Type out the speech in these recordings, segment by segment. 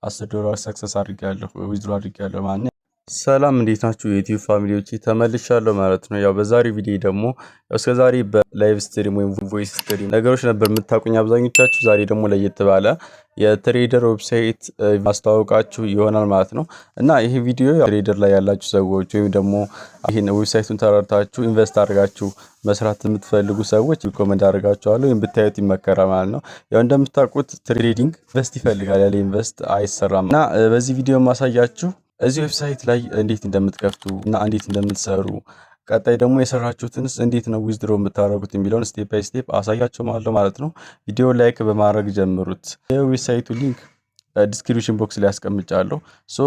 $10 ሰክሰስ አድርጌያለሁ ዊዝድሮ አድርጌያለሁ ማለት ነው። ሰላም እንዴት ናችሁ የዩቲዩብ ፋሚሊዎች ተመልሻለሁ ማለት ነው። ያው በዛሬው ቪዲዮ ደግሞ እስከዛሬ በላይቭ ስትሪም ወይም ቮይስ ስትሪም ነገሮች ነበር የምታውቁኝ አብዛኞቻችሁ። ዛሬ ደግሞ ለየት ባለ የትሬደር ዌብሳይት ማስተዋወቃችሁ ይሆናል ማለት ነው። እና ይሄ ቪዲዮ ትሬደር ላይ ያላችሁ ሰዎች ወይም ደግሞ ይሄን ዌብሳይቱን ተረድታችሁ ኢንቨስት አድርጋችሁ መስራት የምትፈልጉ ሰዎች ሪኮመንድ አድርጋችኋለሁ ወይም ብታዩት ይመከራል ማለት ነው። ያው እንደምታውቁት ትሬዲንግ ኢንቨስት ይፈልጋል፣ ያለ ኢንቨስት አይሰራም። እና በዚህ ቪዲዮ ማሳያችሁ እዚህ ዌብሳይት ላይ እንዴት እንደምትከፍቱ እና እንዴት እንደምትሰሩ ቀጣይ ደግሞ የሰራችሁትንስ እንዴት ነው ዊዝድሮ የምታደርጉት የሚለውን ስቴፕ ባይ ስቴፕ አሳያችኋለሁ ማለት ነው። ቪዲዮ ላይክ በማድረግ ጀምሩት። የዌብሳይቱ ሊንክ ዲስክሪፕሽን ቦክስ ላይ አስቀምጫለሁ።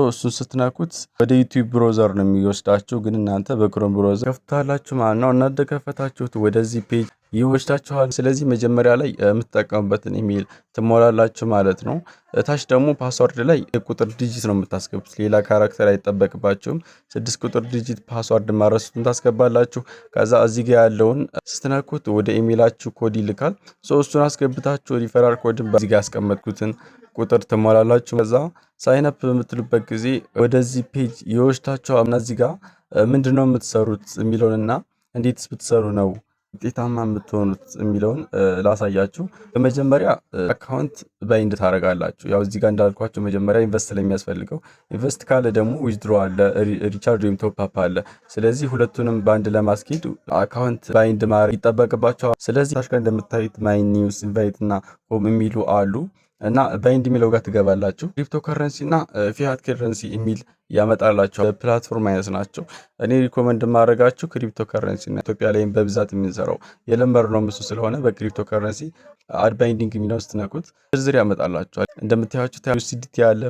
እሱን ስትነኩት ወደ ዩቲዩብ ብሮዘር ነው የሚወስዳችሁ፣ ግን እናንተ በክሮም ብሮዘር ከፍታላችሁ ማለት ነው። እናንተ ከፈታችሁት ወደዚህ ፔጅ ይወስዳችኋል። ስለዚህ መጀመሪያ ላይ የምትጠቀሙበትን ኢሜይል ትሞላላችሁ ማለት ነው። ታች ደግሞ ፓስወርድ ላይ የቁጥር ዲጂት ነው የምታስገቡት፣ ሌላ ካራክተር አይጠበቅባችሁም። 6 ቁጥር ዲጂት ፓስወርድ ማረሱትን ታስገባላችሁ። ከዛ እዚህ ጋር ያለውን ስትነኩት ወደ ኢሜይላችሁ ኮድ ይልካል። እሱን አስገብታችሁ ሪፈራል ኮድን በዚህ ጋር ያስቀመጥኩትን ቁጥር ትሞላላችሁ። ከዛ ሳይን አፕ በምትሉበት ጊዜ ወደዚህ ፔጅ ይወስዳችኋል። እና እዚህ ጋር ምንድነው የምትሰሩት የሚለውንና እንዴትስ ብትሰሩ ነው ውጤታማ የምትሆኑት የሚለውን ላሳያችሁ። በመጀመሪያ አካውንት ባይንድ ታደርጋላችሁ። ያው እዚህ ጋር እንዳልኳችሁ መጀመሪያ ኢንቨስት ስለሚያስፈልገው ኢንቨስት ካለ ደግሞ ዊዝድሮ አለ፣ ሪቻርጅ ወይም ቶፕ አፕ አለ። ስለዚህ ሁለቱንም በአንድ ለማስኬድ አካውንት ባይንድ ማድረግ ይጠበቅባቸዋል። ስለዚህ ታች ጋር እንደምታዩት ማይ ኒውስ፣ ኢንቫይት እና ሆም የሚሉ አሉ እና ባይንድ የሚለው ጋር ትገባላችሁ። ክሪፕቶ ከረንሲ እና ፊያት ከረንሲ የሚል ያመጣላቸው ፕላትፎርም አይነት ናቸው። እኔ ሪኮመንድ ማድረጋችሁ ክሪፕቶ ከረንሲ እና ኢትዮጵያ ላይም በብዛት የምንሰራው የለመድነው እሱ ስለሆነ በክሪፕቶ ከረንሲ አድ ባይንዲንግ የሚለው ስትነኩት ዝርዝር ያመጣላችኋል። እንደምታያችሁ ዩኤስዲቲ አለ፣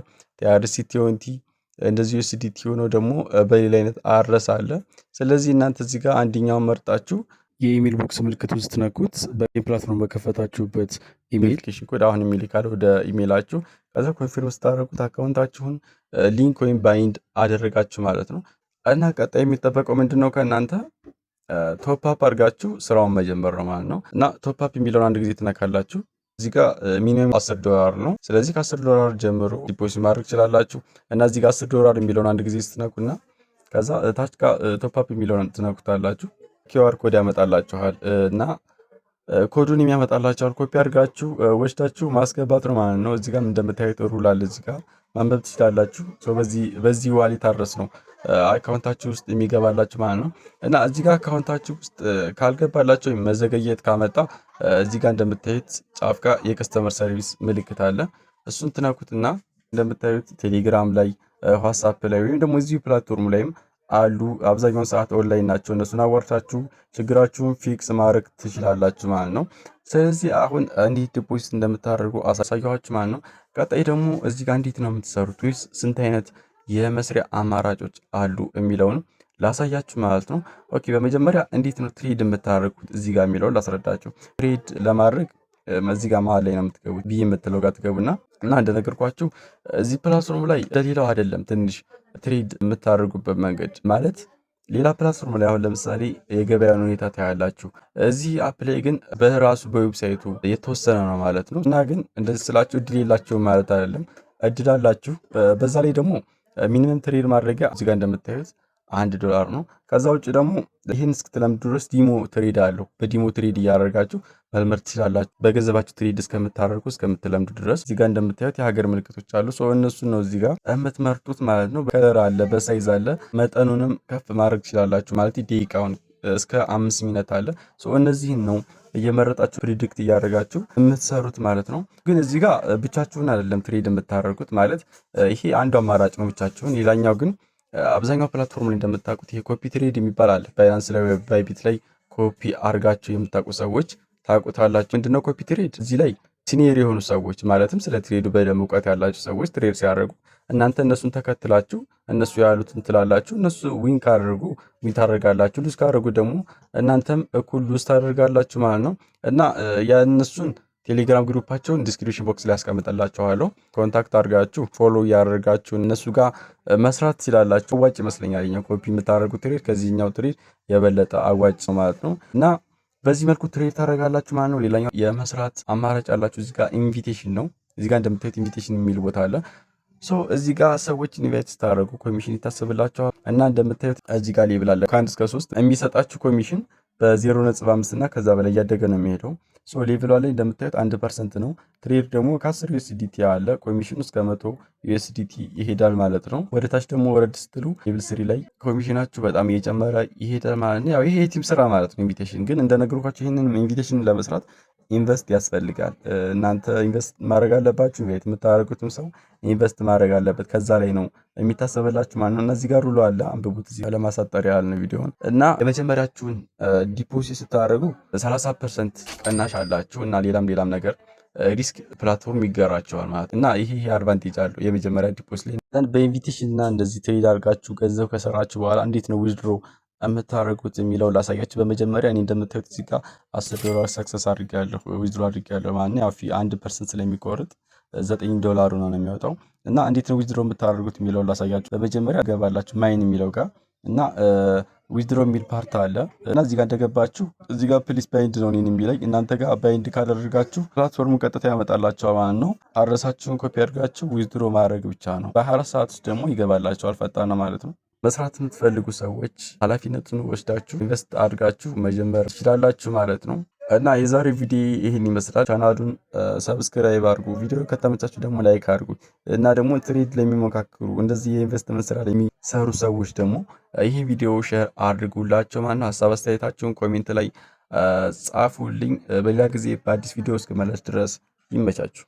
ቲአርሲ20 እንደዚህ ዩኤስዲቲ ሆኖ ደግሞ በሌላ አይነት አድረስ አለ። ስለዚህ እናንተ እዚህ ጋር አንደኛውን መርጣችሁ የኢሜል ቦክስ ምልክት ውስጥ ነኩት። በፕላትፎርም በከፈታችሁበት ኢሜል ኮድ አሁን ይልካል ወደ ኢሜላችሁ። ከዛ ኮንፊርም ስታደርጉት አካውንታችሁን ሊንክ ወይም ባይንድ አደረጋችሁ ማለት ነው። እና ቀጣይ የሚጠበቀው ምንድነው ከእናንተ ቶፕ አፕ አድርጋችሁ ስራውን መጀመር ነው ማለት ነው። እና ቶፕ አፕ የሚለውን አንድ ጊዜ ትነካላችሁ። እዚህ ጋር ሚኒመም $10 ነው። ስለዚህ ከ$10 ጀምሮ ዲፖዚት ማድረግ ትችላላችሁ። እና እዚህ ጋር $10 የሚለውን አንድ ጊዜ ስትነኩና ከዛ ታች ጋር ቶፕ አፕ የሚለውን ትነኩታላችሁ። ኪውአር ኮድ ያመጣላችኋል እና ኮዱን የሚያመጣላችኋል ኮፒ አድርጋችሁ ወስዳችሁ ማስገባት ነው ማለት ነው። እዚህ ጋር እንደምታዩት ሩል አለ፣ እዚህ ጋር ማንበብ ትችላላችሁ። በዚህ ዋሌት አድረስ ነው አካውንታችሁ ውስጥ የሚገባላችሁ ማለት ነው። እና እዚህ ጋር አካውንታችሁ ውስጥ ካልገባላችሁ ወይም መዘገየት ካመጣ እዚህ ጋር እንደምታዩት ጫፍ ጋር የከስተመር ሰርቪስ ምልክት አለ። እሱን ትነኩትና እንደምታዩት ቴሌግራም ላይ፣ ዋትስአፕ ላይ ወይም ደግሞ እዚሁ ፕላትፎርም ላይም አሉ። አብዛኛውን ሰዓት ኦንላይን ናቸው። እነሱን አዋርታችሁ ችግራችሁን ፊክስ ማድረግ ትችላላችሁ ማለት ነው። ስለዚህ አሁን እንዴት ዲፖዚት እንደምታደርጉ አሳያችሁ ማለት ነው። ቀጣይ ደግሞ እዚህ ጋር እንዴት ነው የምትሰሩት ወይስ ስንት አይነት የመስሪያ አማራጮች አሉ የሚለውን ላሳያችሁ ማለት ነው። ኦኬ፣ በመጀመሪያ እንዴት ነው ትሬድ የምታደርጉት እዚህ ጋር የሚለውን ላስረዳችሁ። ትሬድ ለማድረግ እዚህ ጋር መሀል ላይ ነው የምትገቡት። ቢ የምትለው ጋር ትገቡና እና እንደነገርኳችሁ እዚህ ፕላትፎርም ላይ እንደሌላው አይደለም። ትንሽ ትሬድ የምታደርጉበት መንገድ ማለት ሌላ ፕላትፎርም ላይ አሁን ለምሳሌ የገበያን ሁኔታ ታያላችሁ። እዚህ አፕ ላይ ግን በራሱ በዌብሳይቱ የተወሰነ ነው ማለት ነው። እና ግን እንደዚህ ስላችሁ እድል የላችሁም ማለት አይደለም፣ እድል አላችሁ። በዛ ላይ ደግሞ ሚኒመም ትሬድ ማድረጊያ እዚህ ጋር እንደምታዩት $1 ነው። ከዛ ውጭ ደግሞ ይህን እስክትለምዱ ድረስ ዲሞ ትሬድ አለው። በዲሞ ትሬድ እያደረጋችሁ መልመድ ትችላላችሁ። በገንዘባችሁ ትሬድ እስከምታደርጉ እስከምትለምዱ ድረስ እዚህ ጋር እንደምታዩት የሀገር ምልክቶች አሉ። እነሱን ነው እዚህ ጋር የምትመርጡት ማለት ነው። በከለር አለ፣ በሳይዝ አለ። መጠኑንም ከፍ ማድረግ ትችላላችሁ ማለት ደቂቃውን እስከ 5 ሚኒት አለ። እነዚህን ነው እየመረጣችሁ ፕሪዲክት እያደረጋችሁ የምትሰሩት ማለት ነው። ግን እዚህ ጋር ብቻችሁን አይደለም ትሬድ የምታደርጉት ማለት ይሄ አንዱ አማራጭ ነው ብቻችሁን። ሌላኛው ግን አብዛኛው ፕላትፎርም ላይ እንደምታውቁት ይሄ ኮፒ ትሬድ የሚባል አለ። ባይናንስ ላይ ባይቢት ላይ ኮፒ አርጋችሁ የምታውቁ ሰዎች ታውቁታላችሁ። ምንድነው ኮፒ ትሬድ? እዚህ ላይ ሲኒየር የሆኑ ሰዎች ማለትም ስለ ትሬዱ በደንብ እውቀት ያላችሁ ሰዎች ትሬድ ሲያደርጉ እናንተ እነሱን ተከትላችሁ እነሱ ያሉትን ትላላችሁ። እነሱ ዊን ካደረጉ ዊን ታደርጋላችሁ፣ ሉዝ ካደረጉ ደግሞ እናንተም እኩል ሉዝ ታደርጋላችሁ ማለት ነው። እና የእነሱን ቴሌግራም ግሩፓቸውን ዲስክሪፕሽን ቦክስ ላይ ያስቀምጥላችኋለሁ። ኮንታክት አድርጋችሁ ፎሎ እያደረጋችሁ እነሱ ጋር መስራት ትችላላችሁ። አዋጭ ይመስለኛል። የኛው ኮፒ የምታደርጉት ትሬድ ከዚህኛው ትሬድ የበለጠ አዋጭ ነው ማለት ነው። እና በዚህ መልኩ ትሬድ ታደርጋላችሁ ማለት ነው። ሌላኛው የመስራት አማራጭ አላችሁ። እዚህ ጋር ኢንቪቴሽን ነው። እዚህ ጋር እንደምታዩት ኢንቪቴሽን የሚል ቦታ አለ። እዚህ ጋር ሰዎች ኢንቫይት ስታደርጉ ኮሚሽን ይታሰብላቸዋል እና እንደምታዩት እዚህ ጋር ሌብል አለ። ከ1 እስከ 3 የሚሰጣችሁ ኮሚሽን በ0.5 እና ከዛ በላይ እያደገ ነው የሚሄደው። ሌቭሏ ላይ እንደምታዩት 1% ነው። ትሬድ ደግሞ ከ10 ዩኤስዲቲ አለ። ኮሚሽኑ እስከ 100 ዩኤስዲቲ ይሄዳል ማለት ነው። ወደ ታች ደግሞ ወረድ ስትሉ ሌቭል 3 ላይ ኮሚሽናችሁ በጣም እየጨመረ ይሄዳል ማለት ነው። ያው ይሄ የቲም ስራ ማለት ነው። ኢንቪቴሽን ግን እንደነገርኳችሁ ይህንን ኢንቪቴሽን ለመስራት ኢንቨስት ያስፈልጋል። እናንተ ኢንቨስት ማድረግ አለባችሁ። ኢንቫይት የምታደርጉትም ሰው ኢንቨስት ማድረግ አለበት። ከዛ ላይ ነው የሚታሰብላችሁ ማለት ነው። እነዚህ ጋር አለ፣ አንብቡት። እዚህ ለማሳጠር ያህል ነው ቪዲዮውን እና የመጀመሪያችሁን ዲፖዚት ስታደርጉ 30% ቀናሽ አላችሁ እና ሌላም ነገር ሪስክ ፕላትፎርም ይገራቸዋል ማለት እና ይሄ አድቫንቴጅ አለው። የመጀመሪያ ዲፖዚት ላይ በኢንቪቴሽን እና እንደዚህ ትሬድ አድርጋችሁ ገንዘብ ከሰራችሁ በኋላ እንዴት ነው ዊዝድሮ የምታደርጉት የሚለው ላሳያችሁ። በመጀመሪያ እኔ እንደምታዩት እዚህ ጋር $10 ሰክሰስ አድርጌያለሁ፣ ዊዝድሮ አድርጌያለሁ ማለት ነው። ያው 1% ስለሚቆርጥ $9 ነው የሚያወጣው እና እንዴት ነው ዊዝድሮ የምታደርጉት የሚለው ላሳያችሁ። በመጀመሪያ ገባላችሁ ማይን የሚለው ጋር እና ዊዝድሮ የሚል ፓርት አለ እና እዚህ ጋር እንደገባችሁ እዚህ ጋር ፕሊስ ባይንድ ነው እኔን የሚለኝ። እናንተ ጋር ባይንድ ካደረጋችሁ ፕላትፎርሙ ቀጥታ ያመጣላችኋል ማለት ነው። አድረሳችሁን ኮፒ አድርጋችሁ ዊዝድሮ ማድረግ ብቻ ነው። በ24 ሰዓት ውስጥ ደግሞ ይገባላችኋል። ፈጣን ነው ማለት ነው። መስራት የምትፈልጉ ሰዎች ኃላፊነቱን ወስዳችሁ ኢንቨስት አድርጋችሁ መጀመር ትችላላችሁ ማለት ነው። እና የዛሬ ቪዲዮ ይህን ይመስላል። ቻናሉን ሰብስክራይብ አድርጉ። ቪዲዮ ከተመቻችሁ ደግሞ ላይክ አድርጉ። እና ደግሞ ትሬድ ለሚሞካክሩ እንደዚህ የኢንቨስትመንት ስራ ለሚሰሩ ሰዎች ደግሞ ይህ ቪዲዮ ሼር አድርጉላቸው ማለት ነው። ሀሳብ አስተያየታችሁን ኮሜንት ላይ ጻፉልኝ። በሌላ ጊዜ በአዲስ ቪዲዮ እስክመለስ ድረስ ይመቻችሁ።